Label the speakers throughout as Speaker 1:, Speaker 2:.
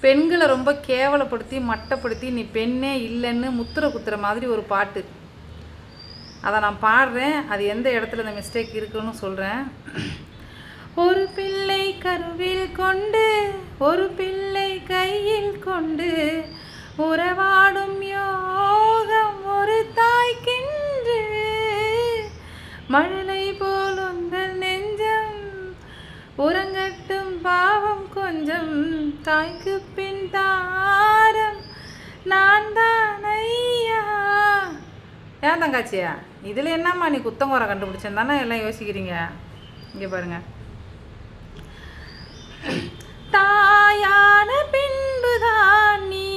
Speaker 1: பெண்களை ரொம்ப கேவலப்படுத்தி மட்டப்படுத்தி நீ பெண்ணே இல்லைன்னு முத்திர குத்துற மாதிரி ஒரு பாட்டு. அதை நான் பாடுறேன். அது எந்த இடத்துல இந்த மிஸ்டேக் இருக்குன்னு சொல்கிறேன். ஒரு பிள்ளை கருவில் கொண்டு ஒரு பிள்ளை கையில் கொண்டு உறவாடும் யோகம் ஒரு தாய்க்கென்று மழலை போல் உங்கள் நெஞ்சம் உறங்கட்டும் பாவம் கொஞ்சம் தாய்க்கு பின் தாரம் நான் தான் ஐயா. ஏன் தங்காச்சியா இதில் என்னம்மா நீ குத்தங்குறை கண்டுபிடிச்சேன்னு தானே எல்லாம் யோசிக்கிறீங்க. இங்கே பாருங்க, தாயான பின்புதான் நீ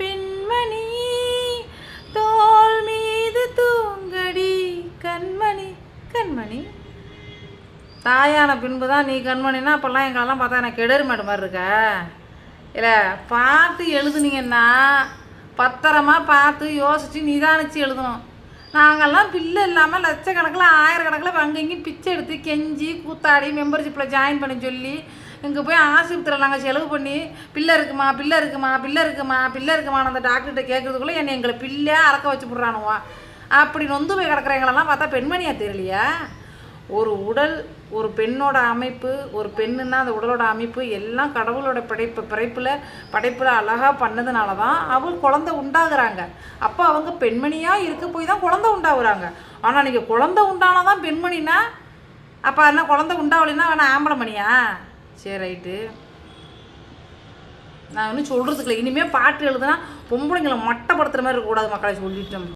Speaker 1: பெண்மணி தோள் மீது தூங்கடி கண்மணி. கண்மணி தாயான பின்பு தான் நீ கண்மணினா அப்போல்லாம் எங்களெல்லாம் பார்த்தா எனக்கு கெடரு மாடு மாதிரி இருக்க. இல்லை பார்த்து எழுதுனீங்கன்னா பத்திரமா பார்த்து யோசித்து நிதானித்து எழுதணும். நாங்கள்லாம் பில்லு இல்லாமல் லட்சக்கணக்கில் ஆயிரக்கணக்கில் அங்கேயும் பிச்சை எடுத்து கெஞ்சி கூத்தாடி மெம்பர்ஷிப்பில் ஜாயின் பண்ணி சொல்லி இங்கே போய் ஆஸ்பத்திரியில் நாங்கள் செலவு பண்ணி பிள்ளை இருக்குமா பிள்ளை இருக்குமா பிள்ளை இருக்குமா பிள்ளை இருக்குமான்னு அந்த டாக்டர்கிட்ட கேட்குறதுக்குள்ளே என்னை எங்களை பிள்ளையாக அறக்க வச்சு விட்றானுவா. அப்படி நொந்து போய் கிடக்குறவங்களெல்லாம் பார்த்தா பெண்மணியாக தெரியலையா? ஒரு உடல், ஒரு பெண்ணோட அமைப்பு, ஒரு பெண்ணுன்னா அந்த உடலோட அமைப்பு எல்லாம் கடவுளோட படைப்பில் அழகாக பண்ணதுனால தான் அவள் குழந்தை உண்டாகுறாங்க. அப்போ அவங்க பெண்மணியாக இருக்க போய் தான் குழந்தை உண்டாகுறாங்க. ஆனால் நீங்கள் குழந்தை உண்டானால் தான் பெண்மணினா அப்போ என்ன குழந்தை உண்டாகலைன்னா வேணா ஆம்பளை மணியா? சரி ரைட்டு, நான் இன்னும் சொல்கிறதுக்குல. இனிமேல் பாட்டு எழுதுனா பொம்பளைங்களை மட்டப்படுத்துகிற மாதிரி இருக்கக்கூடாது மக்களை சொல்லிட்டோம்.